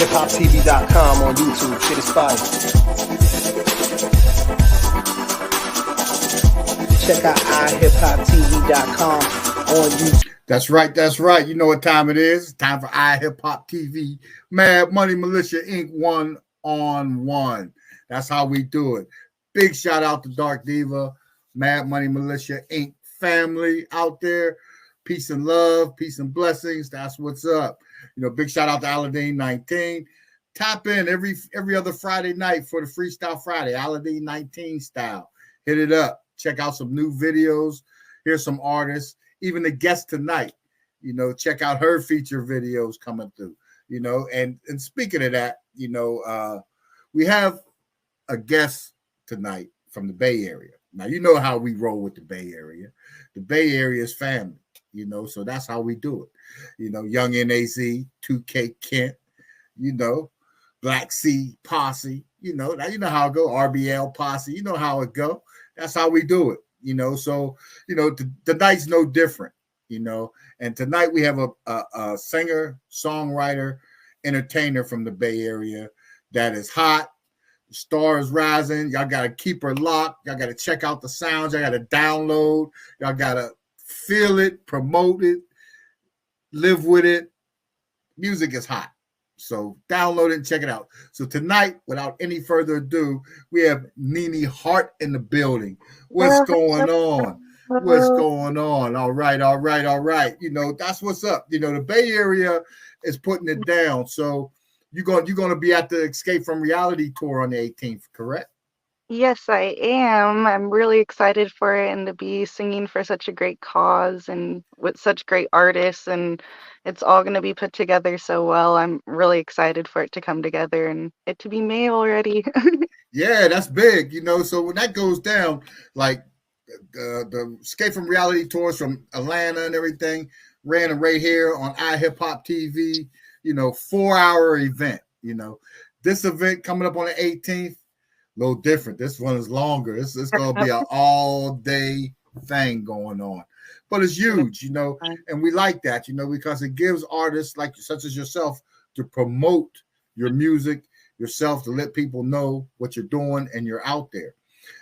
iHipHopTV.com on YouTube. Shit is fire. Check out iHipHopTV.com on YouTube. That's right. That's right. You know what time it is. Time for iHipHopTV. Mad Money Militia Inc. 1-on-1. That's how we do it. Big shout out to Dark Diva, Mad Money Militia Inc. family out there. Peace and love, peace and blessings. That's what's up. You know, big shout out to Aladdin 19. Tap in every other Friday night for the Freestyle Friday, Aladdin 19 style. Hit it up. Check out some new videos. Here's some artists. Even the guest tonight, you know, check out her feature videos coming through, you know. And speaking of that, you know, we have a guest tonight from the Bay Area. Now, you know how we roll with the Bay Area. The Bay Area is family, you know, so that's how we do it. You know, Young NAZ, 2K Kent, you know, Black Sea Posse, you know how it go, RBL Posse, you know how it go. That's how we do it. You know, so, you know, the night's no different, you know, and tonight we have a singer, songwriter, entertainer from the Bay Area that is hot. The star is rising. Y'all got to keep her locked. Y'all got to check out the sounds. Y'all got to download. Y'all got to feel it, promote it, live with it. Music is hot. So download it and check it out. So tonight, without any further ado, we have Nene Hart in the building. What's going on? What's going on? All right. You know, that's what's up. You know, the Bay Area is putting it down. So you're going to be at the Escape from Reality tour on the 18th, correct? Yes, I am. I'm really excited for it and to be singing for such a great cause and with such great artists, and it's all going to be put together so well. I'm really excited for it to come together and it to be May already. Yeah, that's big, you know. So when that goes down, like the Escape from Reality tours from Atlanta and everything, ran right here on iHipHopTV, you know, 4-hour event, you know. This event coming up on the 18th, a little different. This one is longer. It's going to be an all-day thing going on. But it's huge, you know, and we like that, you know, because it gives artists like such as yourself to promote your music, yourself, to let people know what you're doing and you're out there,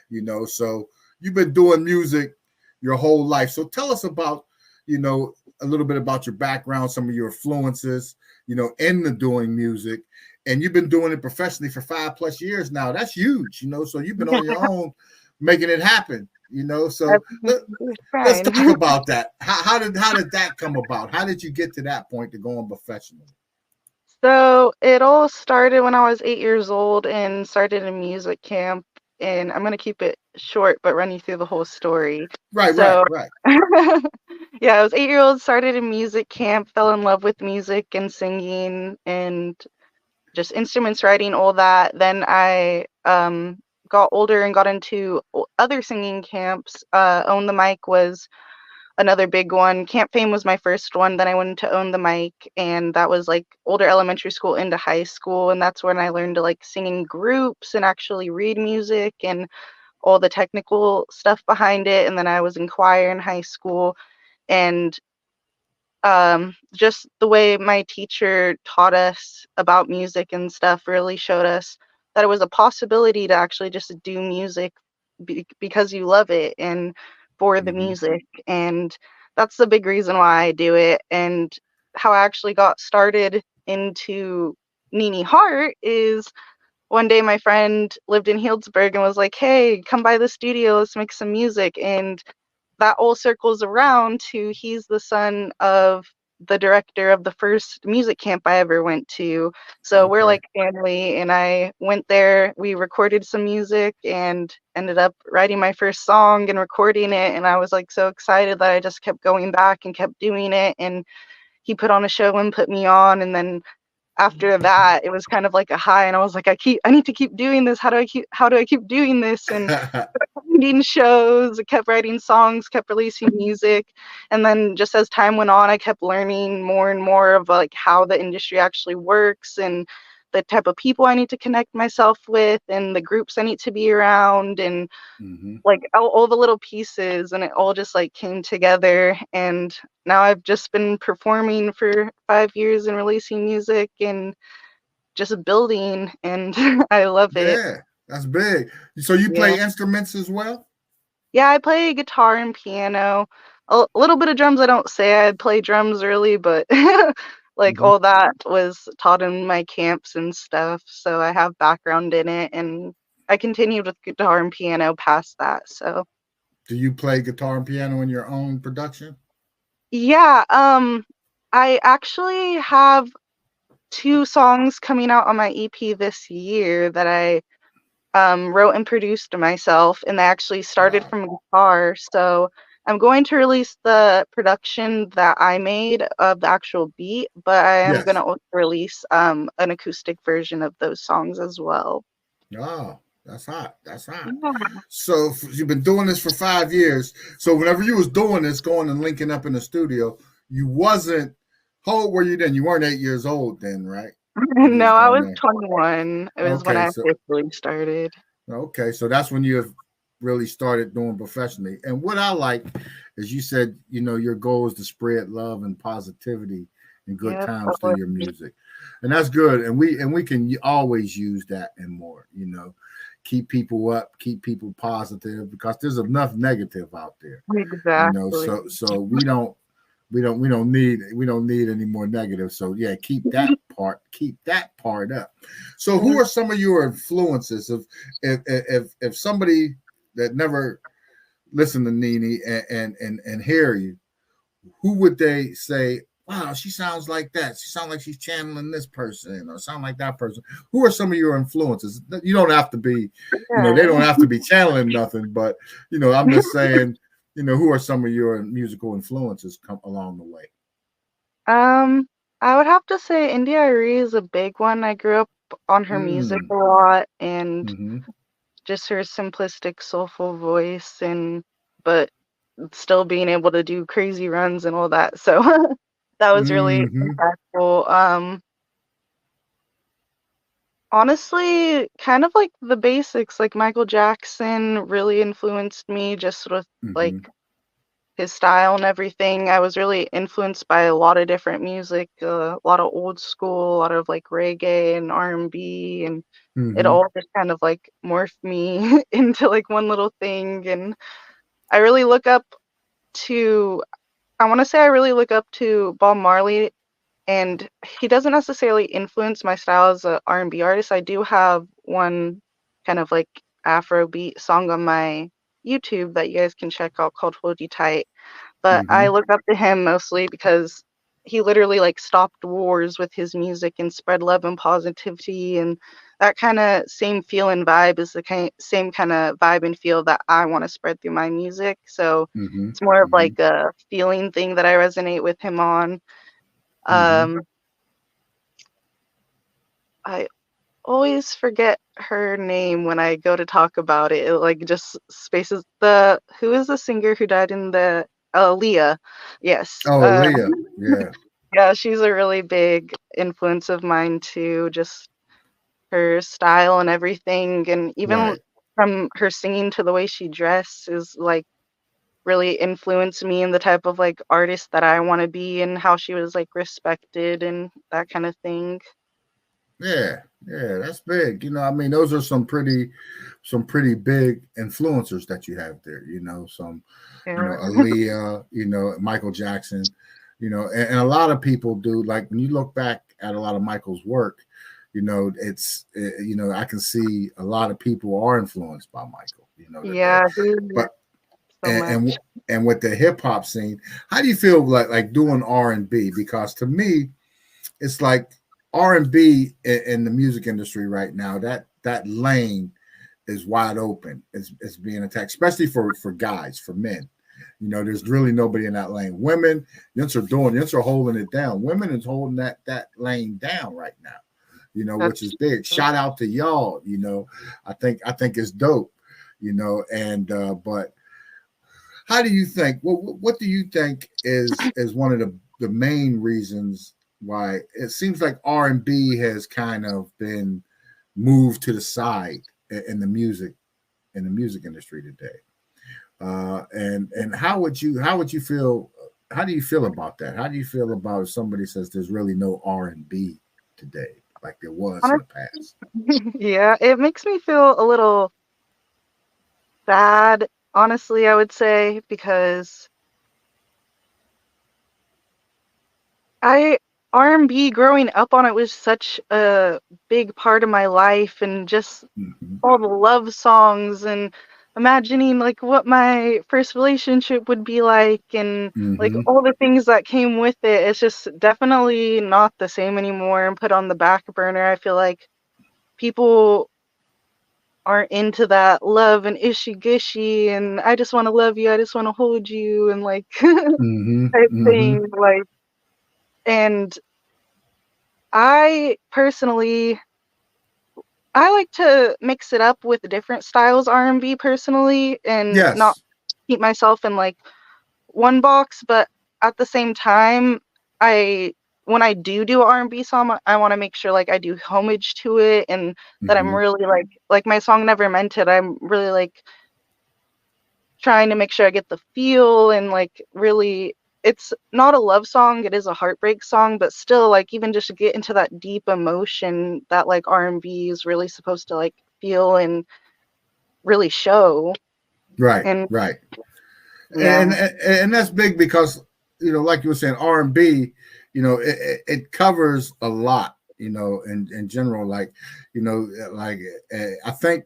you know. So you've been doing music your whole life. So tell us about, you know, a little bit about your background, some of your influences, you know, in the doing music. And you've been doing it professionally for 5+ years now. That's huge, you know. So you've been on your own making it happen, you know. So let's talk about that. How did that come about? How did you get to that point to going professional? So it all started when I was 8 years old and started a music camp. And I'm going to keep it short, but run you through the whole story. Right. Yeah, I was 8 years old, started a music camp, fell in love with music and singing and just instruments, writing, all that. Then I got older and got into other singing camps. Own the Mic was another big one. Camp Fame was my first one. Then I went into Own the Mic, and that was like older elementary school into high school. And that's when I learned to like sing in groups and actually read music and all the technical stuff behind it. And then I was in choir in high school, and just the way my teacher taught us about music and stuff really showed us that it was a possibility to actually just do music because you love it and for the music. And that's the big reason why I do it. And how I actually got started into Nene Hart is one day my friend lived in Healdsburg and was like, hey, come by the studio, let's make some music. And that all circles around to he's the son of the director of the first music camp I ever went to. So we're like family, and I went there, we recorded some music and ended up writing my first song and recording it. And I was like so excited that I just kept going back and kept doing it. And he put on a show and put me on. And then after that, it was kind of like a high, and I was like, I need to keep doing this. How do I keep doing this? And finding shows, I kept writing songs, kept releasing music. And then just as time went on, I kept learning more and more of like how the industry actually works and the type of people I need to connect myself with and the groups I need to be around and like all the little pieces, and it all just like came together. And now I've just been performing for 5 years and releasing music and just building, and I love it. Yeah, that's big. So you Yeah. play instruments as well? Yeah, I play guitar and piano. A little bit of drums. I don't say I play drums really, but like Mhm. all that was taught in my camps and stuff. So I have background in it, and I continued with guitar and piano past that. So Do you play guitar and piano in your own production? yeah, I actually have 2 songs coming out on my EP this year that I wrote and produced myself, and they actually started Wow. from guitar. So I'm going to release the production that I made of the actual beat, but I am going Yes. to also release an acoustic version of those songs as well. Oh, that's hot. That's hot. Yeah. So you've been doing this for 5 years. So whenever you was doing this, going and linking up in the studio, you wasn't. How old were you then? You weren't 8 years old then, right? When you was No, I going was there. 21. It was when Okay, I so officially started. so that's when you have really started doing professionally. And what I like is you said, your goal is to spread love and positivity and good Yep. times through your music. And that's good. And we can always use that and more, keep people up, keep people positive because there's enough negative out there, Exactly. so we don't need any more negative. So yeah, keep that part up. So who are some of your influences if somebody that never listened to Nene and hear you, who would they say, wow, she sounds like that, she sounds like she's channeling this person or sound like that person? Who are some of your influences? You don't have to be, they don't have to be channeling nothing, but I'm just saying, who are some of your musical influences come along the way? Um, I would have to say India Arie is a big one. I grew up on her music Mm. a lot, and Mm-hmm. just her simplistic, soulful voice, and but still being able to do crazy runs and all that. So that was really Mm-hmm. impactful. Honestly, kind of like the basics, like Michael Jackson really influenced me just with like Mm-hmm. his style and everything. I was really influenced by a lot of different music, a lot of old school, a lot of like reggae and R&B, and it Mm-hmm. all just kind of like morphed me into like one little thing. And I really look up to, I want to say I really look up to Bob Marley, and he doesn't necessarily influence my style as a R&B artist. I do have one kind of like Afrobeat song on my YouTube that you guys can check out called Hold You Tight, but I Mm-hmm. look up to him mostly because he literally like stopped wars with his music and spread love and positivity, and that kind of same feel and vibe is the same kind of vibe and feel that I want to spread through my music. So Mm-hmm. it's more of Mm-hmm. like a feeling thing that I resonate with him on. Mm-hmm. Um, I always forget her name when I go to talk about it. It like just spaces the who is the singer who died in the Leah. Yes. Oh, Leah. Yeah. Yeah, she's a really big influence of mine too, just her style and everything, and even Right. from her singing to the way she dresses, like really influenced me in the type of like artist that I want to be and how she was like respected and that kind of thing. Yeah. Yeah. That's big. I mean, those are some pretty big influencers that you have there. Some, Yeah. Aaliyah, Michael Jackson, and a lot of people do. Like when you look back at a lot of Michael's work, I can see a lot of people are influenced by Michael. Today, Yeah, but so and and, much. and with the hip hop scene, how do you feel like doing R&B? Because to me, it's like R&B in the music industry right now. That lane is wide open. It's being attacked, especially for guys, for men. There's really nobody in that lane. Women, yents are holding it down. Women is holding that lane down right now. Which That's is big. Shout out to y'all. I think it's dope. And but how do you think? What do you think is one of the main reasons why it seems like R&B has kind of been moved to the side in the music industry today? And how would you feel? How do you feel about that? How do you feel about if somebody says there's really no R&B today? like there was in the past. Yeah, it makes me feel a little sad, honestly, I would say, because R&B growing up on it was such a big part of my life, and just Mm-hmm. all the love songs and imagining like what my first relationship would be like, and like Mm-hmm. all the things that came with it. It's just definitely not the same anymore and put on the back burner. I feel like people aren't into that love and ishy gushy and I just want to love you, I just want to hold you, and like Mm-hmm. type Mm-hmm. thing. Like, and I personally, I like to mix it up with different styles R&B personally, and not Yes. keep myself in like one box. But at the same time, I when I do an R&B song, I want to make sure like I do homage to it, and that I'm Mm-hmm. really like my song Never Meant It. I'm really like trying to make sure I get the feel, and like really, it's not a love song, it is a heartbreak song, but still like even just to get into that deep emotion that like R&B is really supposed to like feel and really show. Right. And Right. yeah, And that's big because, you know, like you were saying, R&B, you know, it covers a lot, you know, in general. Like, you know, like I think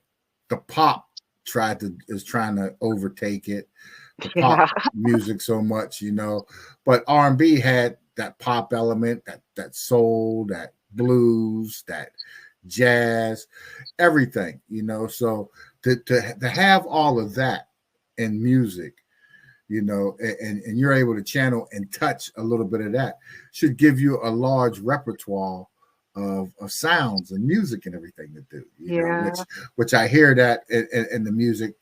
the pop is trying to overtake it, the pop yeah, music so much, you know, but R&B had that pop element, that soul, that blues, that jazz, everything, you know. So to have all of that in music, you know, and you're able to channel and touch a little bit of that, should give you a large repertoire of sounds and music and everything to do, you know, yeah, which I hear that in the music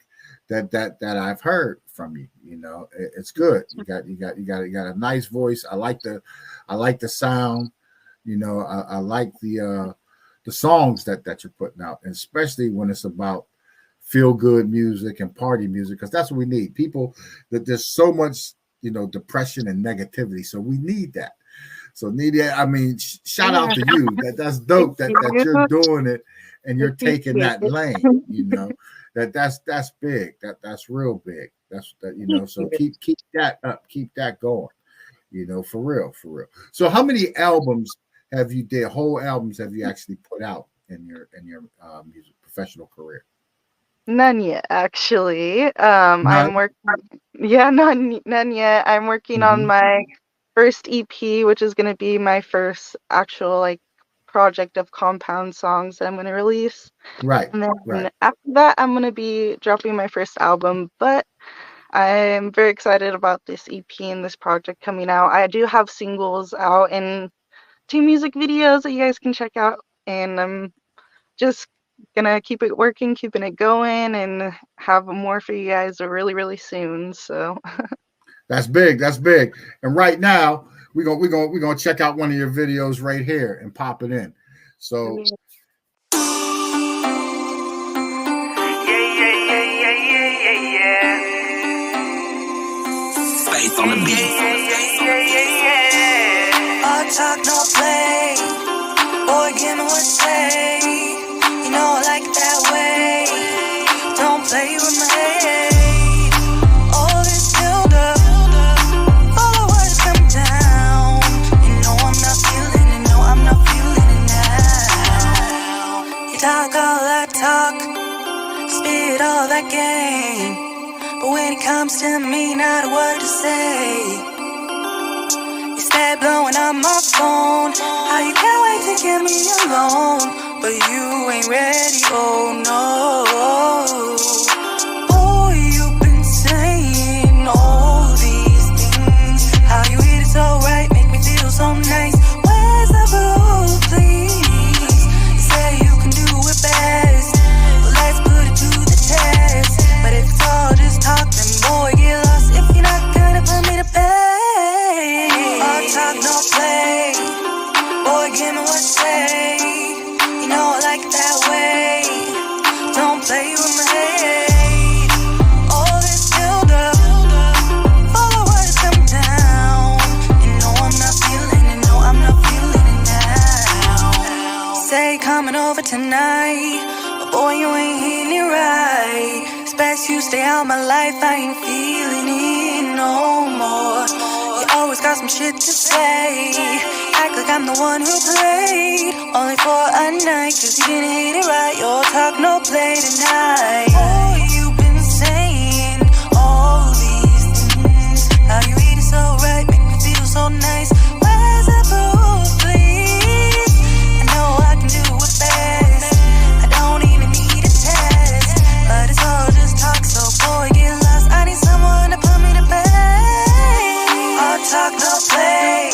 that I've heard from you. You know, it's good. You got a nice voice. I like the sound. You know, I like the songs that you're putting out, and especially when it's about feel good music and party music, because that's what we need. People, that there's so much, you know, depression and negativity, so we need that. So Nidia, I mean, shout out yeah. to you. That's Thank dope that you're you. doing it and you're taking Appreciate that it. lane. You know, that's big. That's real big. That's that. You know, Thank so you. keep that up. Keep that going. You know, for real, for real. So how many albums have you did? Whole albums have you actually put out in your music professional career? None yet, actually. None. I'm working. Yeah, none yet. I'm working on Mm-hmm. my first EP, which is gonna be my first actual like project of compound songs that I'm gonna release. Right. And Right. then after that, I'm gonna be dropping my first album. But I'm very excited about this EP and this project coming out. I do have singles out and 2 music videos that you guys can check out, and I'm just gonna keep it working, keeping it going, and have more for you guys really, really soon. So That's big. That's big. And right now, we're gonna check out one of your videos right here and pop it in. So Faith on the beat. All talk, no play. Boy, give me what say. You know I like it that way. Don't play with my head. All this build up, all the words come down. You know I'm not feeling it, no, I'm not feeling it now. You talk all that talk, spit all that game. But when it comes to me, not a word to say. You stay blowing up my phone. How you can't wait to get me alone, but you ain't ready, oh no. Boy, you've been saying all these things. How you hit it so right, make me feel so nice. Where's the proof, please? You say you can do it best, well, let's put it to the test. But if it's all just talk, then boy, get lost if you're not gonna put me to bed. All talk, no play. Boy, give me what say. You know I like it that way. Don't play with my head. coming over tonight. But boy, you ain't hitting it right. It's best you stay out my life. I ain't feeling it no more. You always got some shit to say. Act like I'm the one who played. Only for a night, cause you didn't hit it right. Your talk, no play tonight. Oh, you've been saying all these things. How you read it so right, make me feel so nice. Where's the proof, please? I know I can do it best. I don't even need a test. But it's all just talk, so boy, get lost. I need someone to put me to bed. All talk, no play.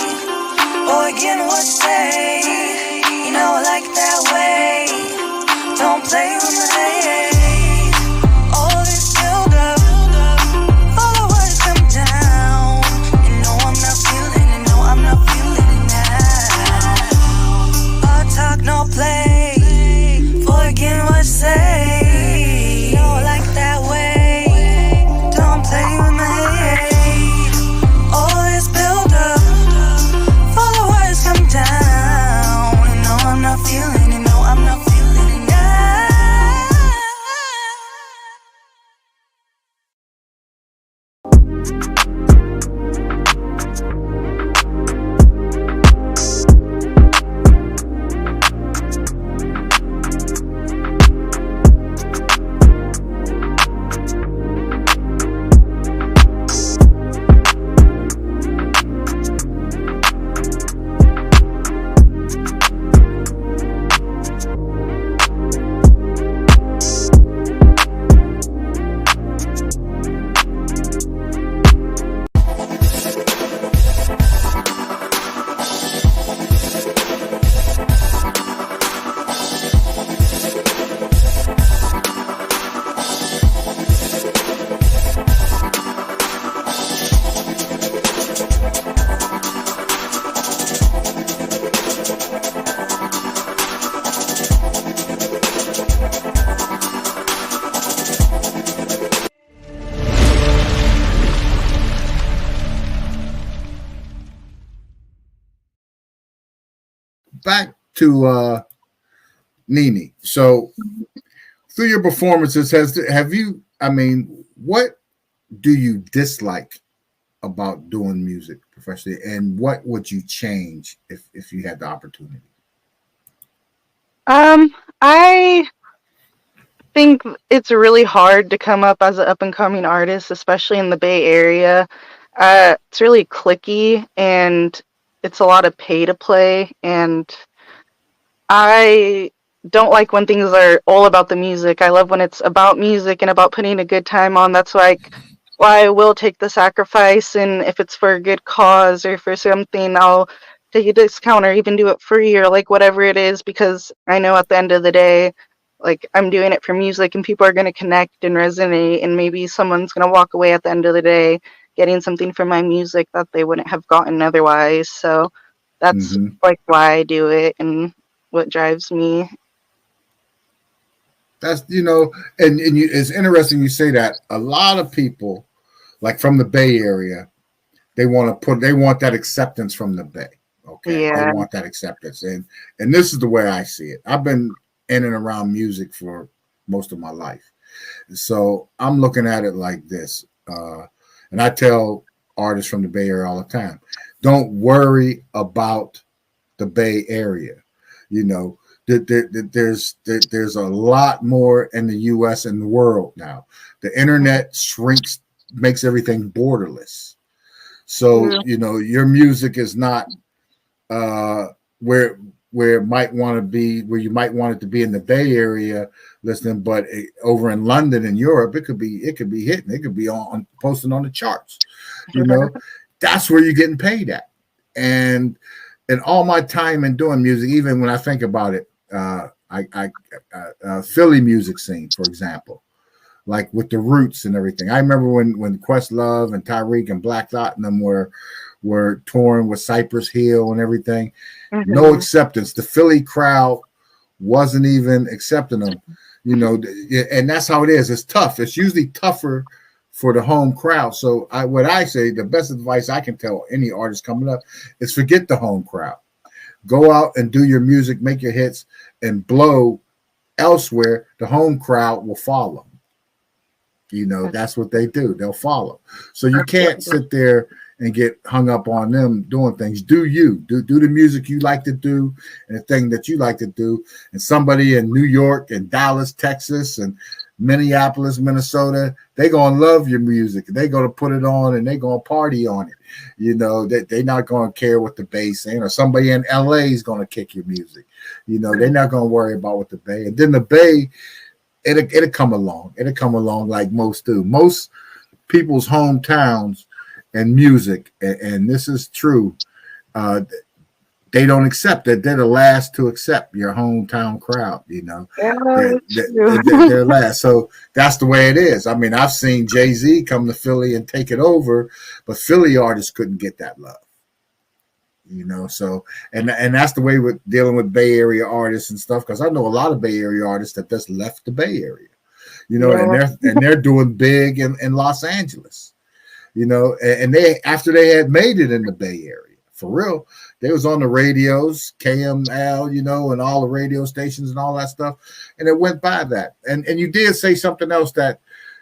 Boy, give me what you say. You know I like it that way. Don't play with my head. All this build up, follow what is coming down. And no, I'm not feeling it. No, I'm not feeling it now. All talk, no play. Boy, give me what you say. You know I like it that way. Don't play with my head. All this build up, follow what is coming down. And no, I'm not feeling it. No, I'm not feeling it now. Back to Nene. So through your performances, have you, I mean, what do you dislike about doing music professionally, and what would you change if you had the opportunity? I think it's really hard to come up as an up and coming artist, especially in the Bay Area. It's really cliquey and it's a lot of pay to play, and I don't like when things are all about the music. I love when it's about music and about putting a good time on. That's why I will take the sacrifice, and if it's for a good cause or for something, I'll take a discount or even do it free or like whatever it is, because I know at the end of the day, like, I'm doing it for music and people are going to connect and resonate, and maybe someone's going to walk away at the end of the day getting something from my music that they wouldn't have gotten otherwise. So that's like why I do it and what drives me. That's, you know, and it's interesting you say that. A lot of people, like from the Bay Area, they want that acceptance from the Bay. Okay, Yeah. They want that acceptance, and this is the way I see it. I've been in and around music for most of my life, so I'm looking at it like this. And I tell artists from the Bay Area all the time, don't worry about the Bay Area. You know, there's a lot more in the U.S. and the world now. The internet makes everything borderless. So, you know, your music is not where it might want to be, where you might want it to be in the Bay Area listening, but over in London and Europe, it could be hitting, it could be on posting on the charts. You know, that's where you're getting paid at. And all my time in doing music, even when I think about it, Philly music scene, for example, like with the Roots and everything. I remember when Questlove and Tyreek and Black Thought and them were touring with Cypress Hill and everything. No acceptance. The Philly crowd wasn't even accepting them, you know, and that's how it is. It's tough. It's usually tougher for the home crowd. So what I say, the best advice I can tell any artist coming up is forget the home crowd. Go out and do your music, make your hits, and blow elsewhere, the home crowd will follow. You know, that's what they do. They'll follow. So you can't sit there and get hung up on them doing things. Do you do the music you like to do and the thing that you like to do? And somebody in New York and Dallas, Texas, and Minneapolis, Minnesota, they're gonna love your music. They're gonna put it on and they're gonna party on it. You know, they're not gonna care what the Bay's saying, or somebody in LA is gonna kick your music. You know, they're not gonna worry about what the Bay. And then the Bay, it'll come along. It'll come along like most do. Most people's hometowns and music, and this is true, they don't accept that. They're the last to accept your hometown crowd. You know, they're last. So that's the way it is. I mean, I've seen Jay-Z come to Philly and take it over, but Philly artists couldn't get that love. You know, so and that's the way with dealing with Bay Area artists and stuff, because I know a lot of Bay Area artists that just left the Bay Area. You know, and they're doing big in Los Angeles. You know, and they, after they had made it in the Bay Area, for real, they was on the radios, KML, you know, and all the radio stations and all that stuff, and it went by that. And you did say something else that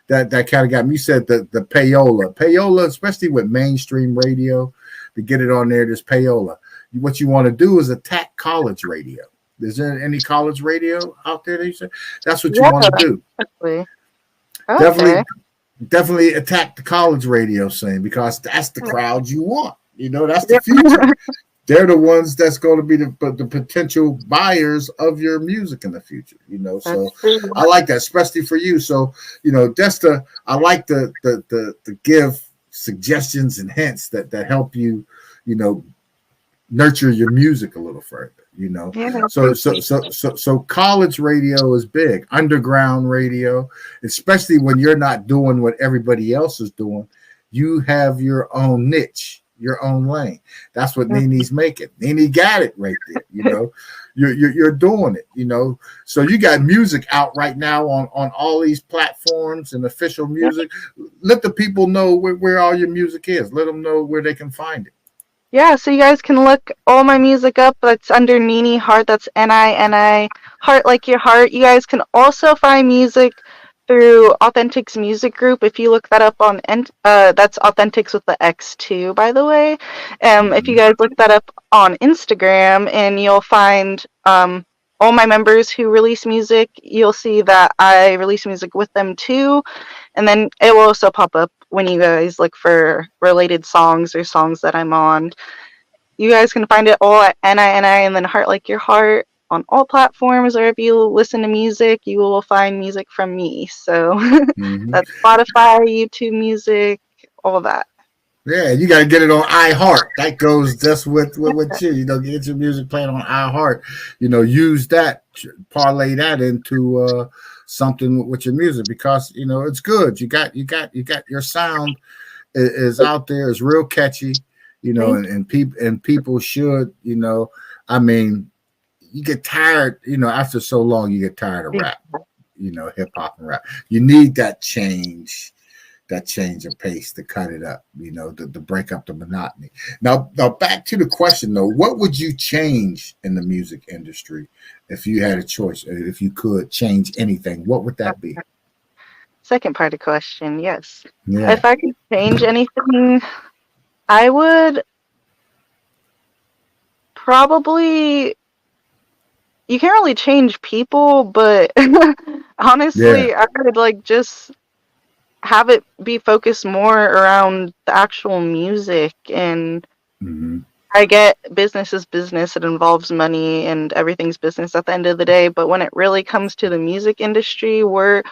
kind of got me. You said the payola, especially with mainstream radio, to get it on there, this payola. What you want to do is attack college radio. Is there any college radio out there that you say? That's what you want to do. Exactly. Okay. Definitely attack the college radio scene, because that's the crowd you want. You know, that's the future. They're the ones that's going to be the potential buyers of your music in the future. You know, so I like that, especially for you. So, you know, I like to give suggestions and hints that help you, you know, nurture your music a little further. You know, so college radio is big. Underground radio, especially when you're not doing what everybody else is doing, you have your own niche, your own lane. That's what Nene's making. Nene got it right there. You know, you're doing it. You know, so you got music out right now on all these platforms and official music. Let the people know where all your music is. Let them know where they can find it. Yeah, so you guys can look all my music up. That's under Nene Heart. That's Nini Heart like your heart. You guys can also find music through Authentics Music Group. If you look that up on, that's Authentics with the X too, by the way. If you guys look that up on Instagram, and you'll find all my members who release music, you'll see that I release music with them too. And then it will also pop up when you guys look for related songs or songs that I'm on. You guys can find it all at Nini and then Heart Like Your Heart on all platforms, or if you listen to music, you will find music from me. So that's Spotify, YouTube Music, all of that. Yeah, you got to get it on iHeart. That goes just with you. You know, get your music playing on iHeart. You know, use that, parlay that into something with your music, because you know it's good. You got your sound is out there. It's real catchy. You know, and people should. You know, I mean, you get tired. You know, after so long, you get tired of rap. You know, hip hop and rap. You need that change of pace to cut it up, you know, to break up the monotony. Now back to the question though, what would you change in the music industry if you had a choice, if you could change anything? What would that be? Second part of the question, yes. Yeah. If I could change anything, I would probably, you can't really change people, but honestly, I would like just have it be focused more around the actual music. And I get business is business. It involves money and everything's business at the end of the day. But when it really comes to the music industry, we're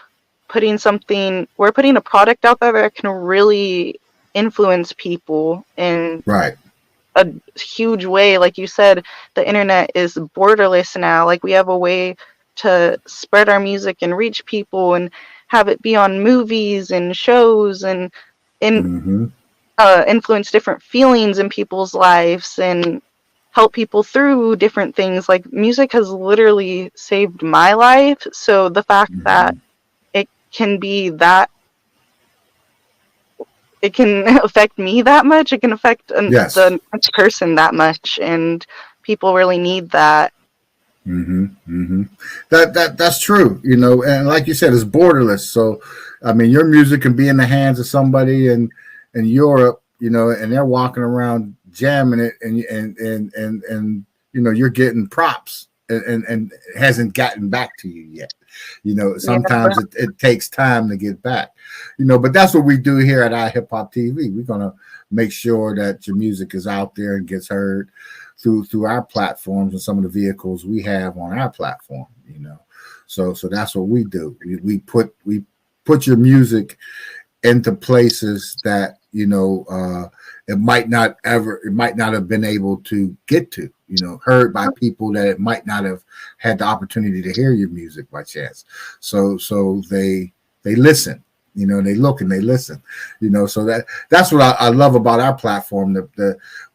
putting a product out there that can really influence people in a huge way. Like you said, the internet is borderless now. Like we have a way to spread our music and reach people and have it be on movies and shows and influence different feelings in people's lives and help people through different things. Like music has literally saved my life. So the fact that it can be that, it can affect me that much, it can affect the next person that much, and people really need that. That's true, you know, and like you said, it's borderless. So, I mean, your music can be in the hands of somebody in Europe, you know, and they're walking around jamming it, and you know, you're getting props, and it hasn't gotten back to you yet. You know, sometimes it takes time to get back, you know, but that's what we do here at iHipHopTV. We're gonna make sure that your music is out there and gets heard through our platforms and some of the vehicles we have on our platform, you know. So that's what we do. We put your music into places that, you know, it might not have been able to get to, you know, heard by people that it might not have had the opportunity to hear your music by chance. So they listen, you know, they look and they listen, you know. So that's what I love about our platform.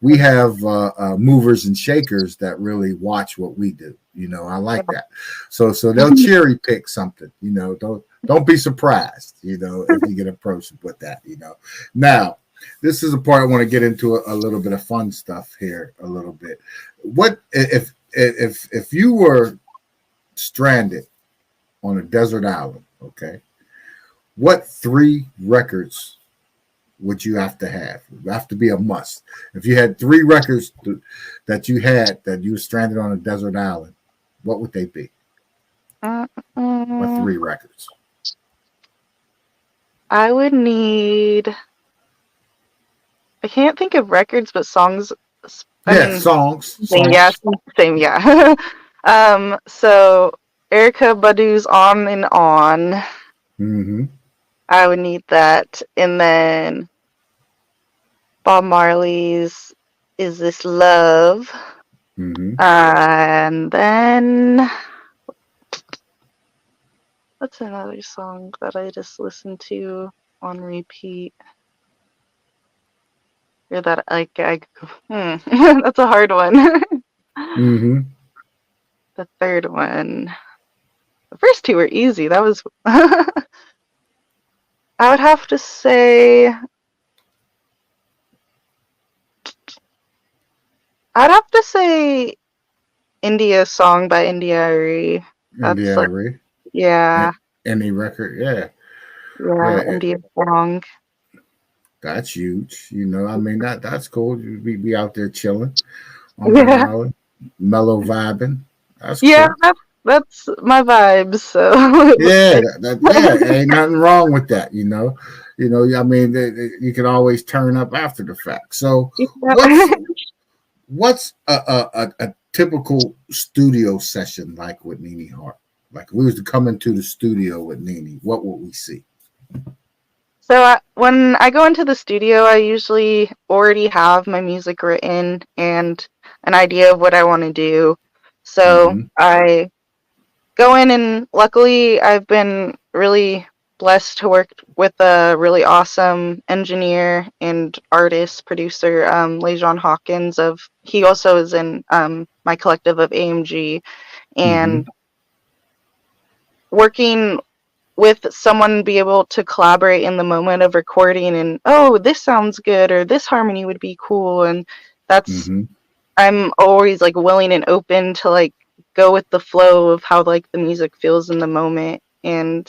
We have movers and shakers that really watch what we do. You know, I like that. So they'll cherry pick something. You know, don't be surprised. You know, if you get approached with that. You know, now this is a part I want to get into a little bit of fun stuff here. A little bit. What if you were stranded on a desert island? Okay. What 3 records would you have to have? It would have to be a must. If you had 3 records that you were stranded on a desert island, what would they be? What 3 records? I would need. I can't think of records, but songs. Songs. Yeah, same. Yeah. So Erykah Badu's "On and On." Mm-hmm. I would need that, and then Bob Marley's "Is This Love," and then what's another song that I just listened to on repeat? Or that that's a hard one. The third one. The first 2 were easy. That was. I would have to say. I'd have to say India song by India.Arie. India.Arie. Yeah. Any record, yeah. Yeah, India song. That's huge. You know, I mean, that's cool. You be out there chilling on the island, mellow vibing. That's cool. That's my vibe. So ain't nothing wrong with that. You know, I mean, you can always turn up after the fact. So what's a typical studio session like with Nene Hart? Like if we was to come into the studio with Nene, what would we see? So when I go into the studio, I usually already have my music written and an idea of what I want to do. So I go in, and luckily I've been really blessed to work with a really awesome engineer and artist, producer, Lejon Hawkins. He also is in my collective of AMG, and working with someone, be able to collaborate in the moment of recording, and this sounds good, or this harmony would be cool, and that's I'm always like willing and open to like go with the flow of how like the music feels in the moment. And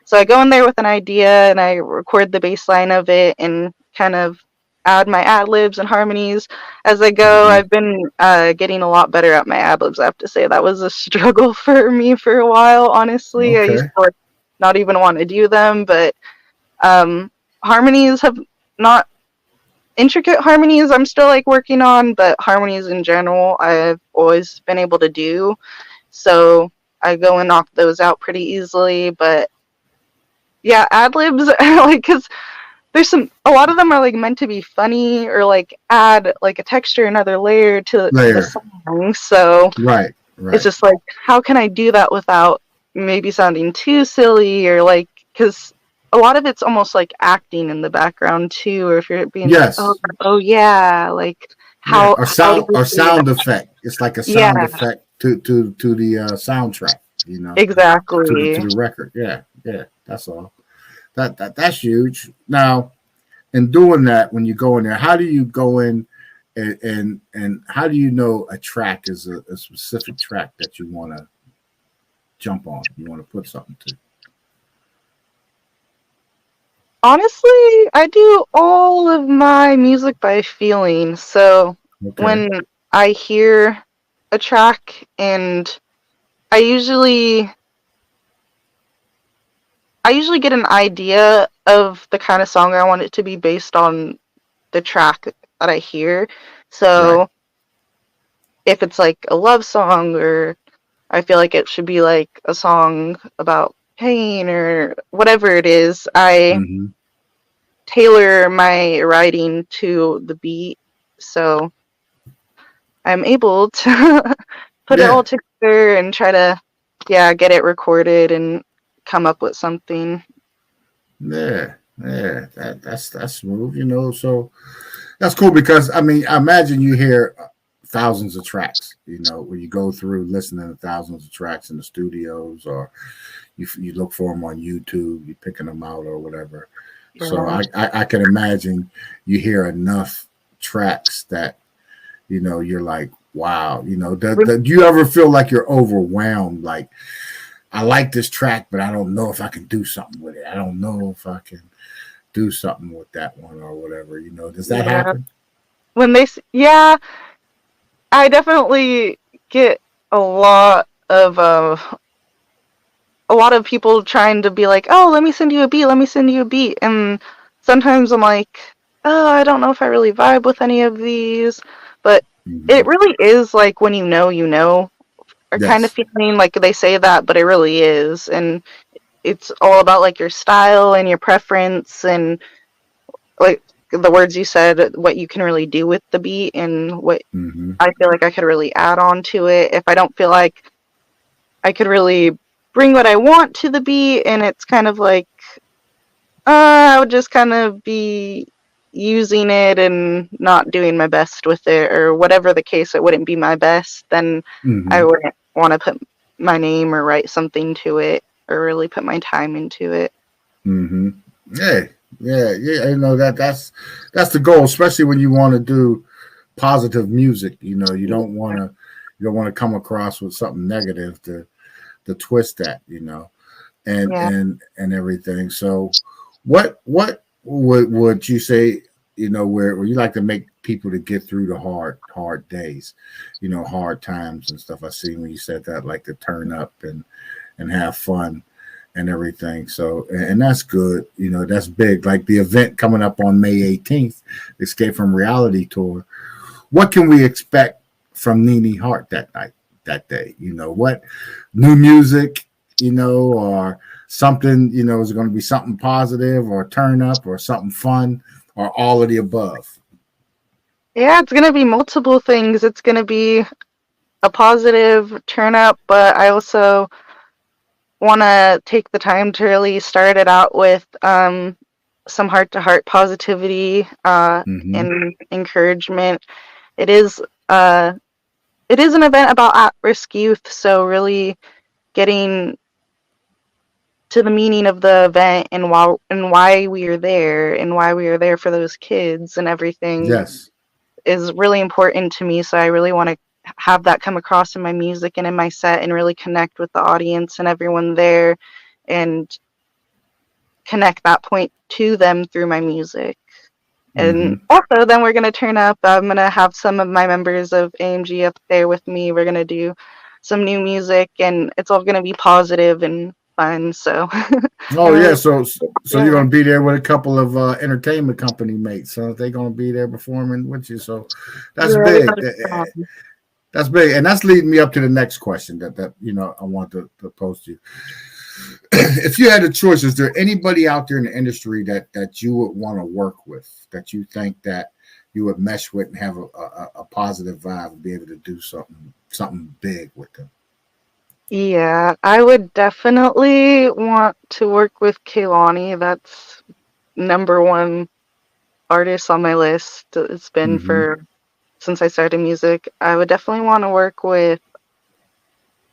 so I go in there with an idea, and I record the bass line of it and kind of add my ad-libs and harmonies as I go. I've been getting a lot better at my ad-libs, I have to say. That was a struggle for me for a while, honestly. I used to like not even want to do them, but harmonies have not intricate harmonies I'm still like working on, but harmonies in general I've always been able to do, so I go and knock those out pretty easily. But yeah, ad-libs like, because there's a lot of them are like meant to be funny or like add like a texture, another layer to the song, so it's just like, how can I do that without maybe sounding too silly, or like, because a lot of it's almost like acting in the background too, or if you're being like, oh yeah, like how or sound effect. It's like a sound effect to the soundtrack, you know, exactly, to the record. That's all. That's huge. Now, in doing that, when you go in there, how do you go in and how do you know a track is a specific track that you want to jump on? You want to put something to? Honestly, I do all of my music by feeling. So Okay. when I hear a track, and I usually get an idea of the kind of song I want it to be based on the track that I hear. So Right. if it's like a love song, or I feel like it should be like a song about pain or whatever it is, I Mm-hmm. tailor my writing to the beat. So I'm able to put it all Yeah. together and try to, get it recorded and come up with something. Yeah. Yeah. That's smooth. You know, so that's cool because I mean, I imagine you hear thousands of tracks. You know, when you go through listening to thousands of tracks in the studios, or you look for them on YouTube, you're picking them out or whatever. So Yeah. I can imagine you hear enough tracks that you're like, wow. Do you ever feel like you're overwhelmed? Like, I like this track, but I don't know if I can do something with it. I don't know if I can do something with that one or whatever. Does that Yeah. happen? When I definitely get a lot of people trying to be like, oh, let me send you a beat, and sometimes I'm like, oh, I don't know if I really vibe with any of these, but Mm-hmm. it really is like when you know, or kind of Yes. feeling like they say that, but it really is, and it's all about like your style and your preference, and like the words you said, what you can really do with the beat, and what Mm-hmm. I feel like I could really add on to it. If I don't feel like I could really bring what I want to the beat, and it's kind of like, I would just kind of be using it and not doing my best with it, or whatever the case, it wouldn't be my best, then I Mm-hmm. wouldn't want to put my name or write something to it, or really put my time into it. Mm-hmm. Yeah. Yeah. That's the goal, especially when you want to do positive music. You don't want to come across with something negative to twist that. Yeah. And everything. So, what would you say? Where you like to make people to get through the hard days, hard times and stuff. I see when you said that, like to turn up and have fun and everything. So, and that's good. That's big. Like the event coming up on May 18th, Escape from Reality tour. What can we expect from Nene Hart that night, that day? What new music, or something, is it going to be something positive or turn up or something fun or all of the above? Yeah, it's going to be multiple things. It's going to be a positive turn up, but I also want to take the time to really start it out with some heart-to-heart positivity Mm-hmm. and encouragement. It is uh, it is an event about at-risk youth, so really getting to the meaning of the event, and why we are there, and why we are there for those kids and everything, Yes. is really important to me. So I really want to have that come across in my music and in my set, and really connect with the audience and everyone there, and connect that point to them through my music. Mm-hmm. And also, then we're going to turn up. I'm going to have some of my members of AMG up there with me. We're going to do some new music, and it's all going to be positive and fun. So Oh I'm yeah, really so you're there. going to be there with a couple of entertainment company mates. So they're going to be there performing with you. So that's Yeah, big. That's big, and that's leading me up to the next question that I want to pose to you. If you had a choice, is there anybody out there in the industry that you would want to work with, that you think that you would mesh with and have a positive vibe and be able to do something big with them? Yeah, I would definitely want to work with Kehlani. That's number one artist on my list. It's been Mm-hmm. for since I started music. I would definitely want to work with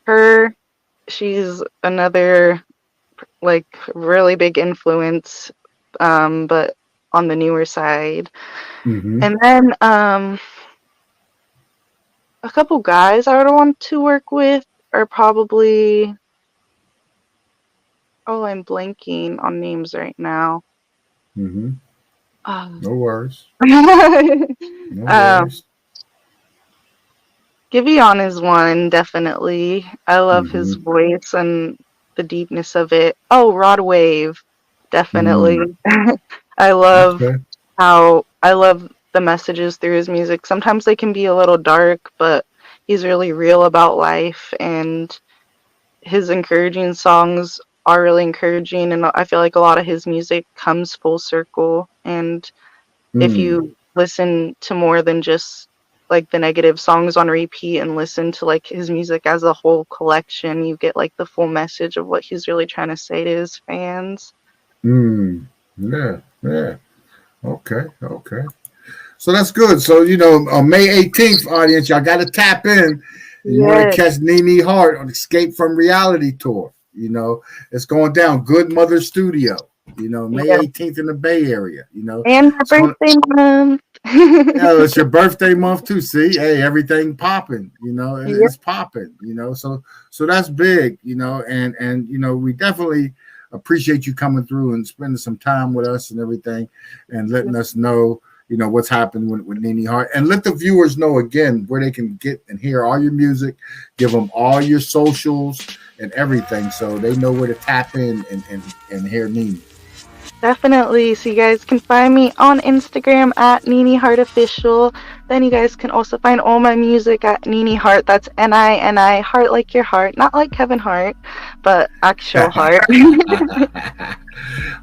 her. She's another like really big influence, but on the newer side. Mm-hmm. And then a couple guys I would want to work with are probably, oh, I'm blanking on names right now. Mm-hmm. Um, No worries. No um, worries. Giveon is one, definitely. I love his Mm-hmm. voice and the deepness of it. Oh, Rod Wave, definitely. Mm. I love Okay. I love the messages through his music. Sometimes they can be a little dark, but he's really real about life, and his encouraging songs are really encouraging, and I feel like a lot of his music comes full circle. And if Mm. you listen to more than just like the negative songs on repeat and listen to like his music as a whole collection, you get like the full message of what he's really trying to say to his fans. Mm. Yeah. Yeah. Okay. Okay. So that's good. So, on May 18th, audience, y'all got to tap in. And you want to Yes, catch Nene Hart on Escape from Reality Tour. It's going down. Good Mother Studio, May yes. 18th in the Bay Area. And my It's going to, birthday month. it's your birthday month too. See, hey, everything popping, Yeah, it's popping, so that's big, and we definitely appreciate you coming through and spending some time with us and everything and letting us know what's happening with Nene Hart, and let the viewers know again where they can get and hear all your music. Give them all your socials and everything so they know where to tap in and hear Nene. definitely. So you guys can find me on Instagram at Nene Hart Official. Then you guys can also find all my music at Nene Hart. That's Nini, Heart like your heart, not like Kevin Hart, but actual heart.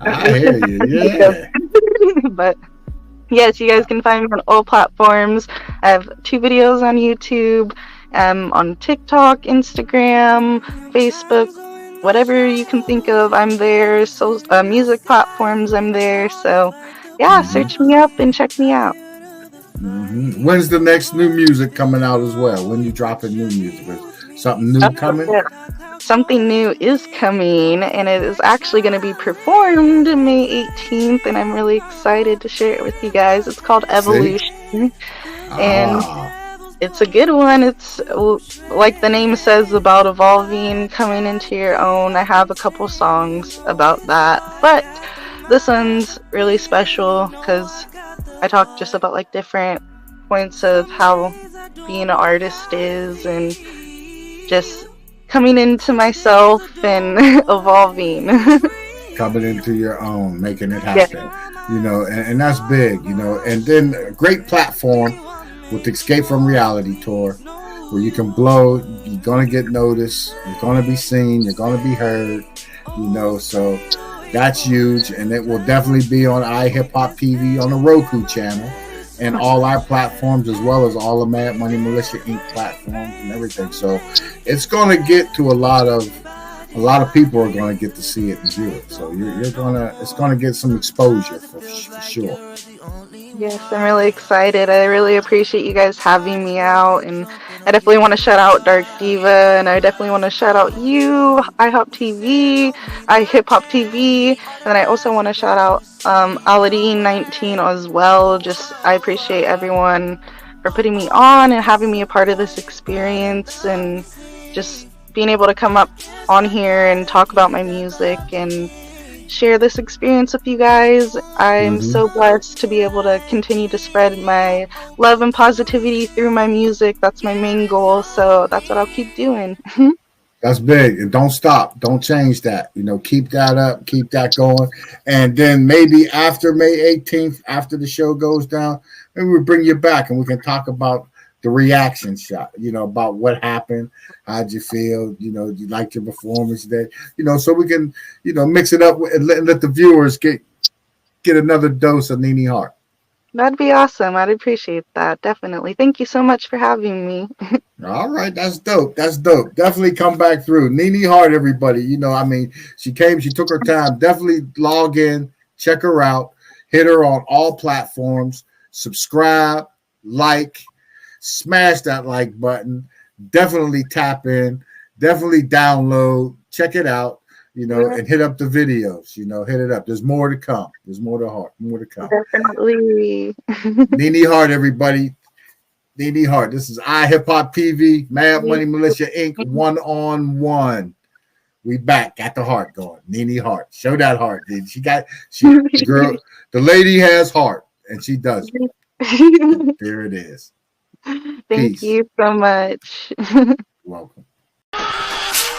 I hear you. Yeah. But yes, you guys can find me on all platforms. I have 2 videos on YouTube, on TikTok, Instagram, Facebook, whatever you can think of, I'm there. So music platforms, I'm there. So yeah, search me up and check me out. Mm-hmm. When's the next new music coming out as well? When you dropping new music? Is something new coming? Yeah. Something new is coming, and it is actually going to be performed May 18th, and I'm really excited to share it with you guys. It's called Evolution, and it's a good one. It's like the name says, about evolving, coming into your own. I have a couple songs about that, but this one's really special because I talk just about like different points of how being an artist is, and just coming into myself and evolving. Coming into your own, making it happen. Yeah. And that's big, and then a great platform with Escape from Reality Tour where you can blow. You're gonna get noticed, you're gonna be seen, you're gonna be heard, so that's huge. And it will definitely be on iHipHopTV on the Roku channel and all our platforms, as well as all the Mad Money Militia Inc. platforms and everything. So it's going to get to a lot of people are going to get to see it and view it. So it's going to get some exposure for sure. Yes, I'm really excited. I really appreciate you guys having me out, and I definitely want to shout out Dark Diva, and I definitely want to shout out you, iHopTV, iHipHopTV, and then I also want to shout out Aladdin19 as well. Just I appreciate everyone for putting me on and having me a part of this experience, and just being able to come up on here and talk about my music and share this experience with you guys. I'm so blessed to be able to continue to spread my love and positivity through my music. That's my main goal, so that's what I'll keep doing. That's big. And don't stop. Don't change that. Keep that up. Keep that going. And then maybe after May 18th, after the show goes down, maybe we'll bring you back and we can talk about the reaction shot, about what happened. How'd you feel? You liked your performance today? So we can, mix it up and let the viewers get another dose of Nene Hart. That'd be awesome. I'd appreciate that. Definitely. Thank you so much for having me. All right. That's dope. That's dope. Definitely come back through. Nene Hart, everybody. She came, she took her time. Definitely log in, check her out, hit her on all platforms, subscribe, like, smash that like button. Definitely tap in. Definitely download. Check it out. And hit up the videos. Hit it up. There's more to come. There's more to come. Definitely. Nene Hart, everybody. Nene Hart. This is iHipHopTV, Mad Money Militia Inc. 1-on-1. We back. Got the heart going. Nene Hart. Show that heart, dude. The girl, the lady has heart, and she does it. There it is. Thank you so much. Welcome.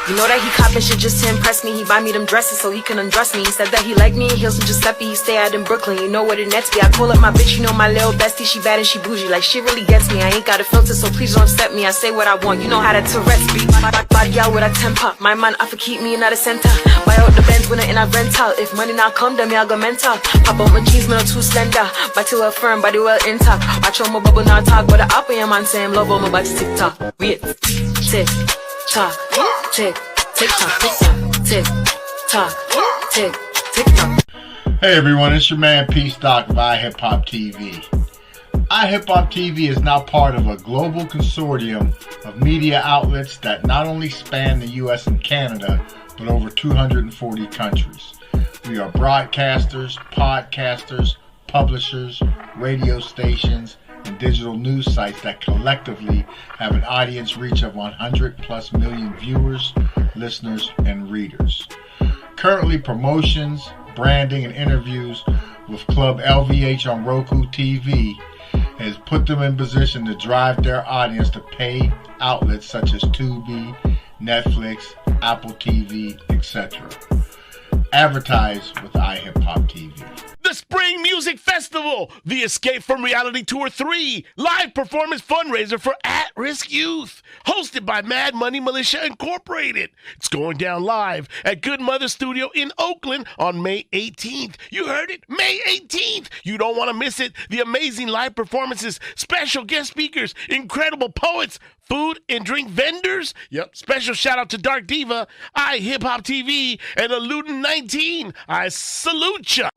You know that he copping shit just to impress me. He buy me them dresses so he can undress me. He said that he like me in heels and Giuseppe. He stay out in Brooklyn. You know what it nets me. I call up my bitch, you know my little bestie. She bad and she bougie. Like she really gets me. I ain't got a filter, so please don't upset me. I say what I want. You know how that Tourette's be. Body out with a temper. My man, I for keep me in the center. Buy out the Benz winner in a rental. If money not come, then me I go mental. Pop out my jeans, man, I'm too slender. Body well firm, body well intact. Watch on my bubble not talk, but the up in your man say I'm love on my body TikTok. Wait, tick, talk, tick. TikTok, tick tock, tick tock. Hey everyone, it's your man PStock of iHipHopTV. iHipHopTV is now part of a global consortium of media outlets that not only span the US and Canada, but over 240 countries. We are broadcasters, podcasters, publishers, radio stations, and digital news sites that collectively have an audience reach of 100+ million viewers, listeners, and readers. Currently, promotions, branding, and interviews with Club LVH on Roku TV has put them in position to drive their audience to paid outlets such as Tubi, Netflix, Apple TV, etc. Advertise with iHipHopTV. The Spring Music Festival, the Escape from Reality Tour 3, live performance fundraiser for at-risk youth, hosted by Mad Money Militia Incorporated. It's going down live at Good Mother Studio in Oakland on May 18th. You heard it, May 18th. You don't want to miss it. The amazing live performances, special guest speakers, incredible poets, food and drink vendors. Yep, special shout out to Dark Diva, iHipHopTV, and Eludin 19. I salute ya.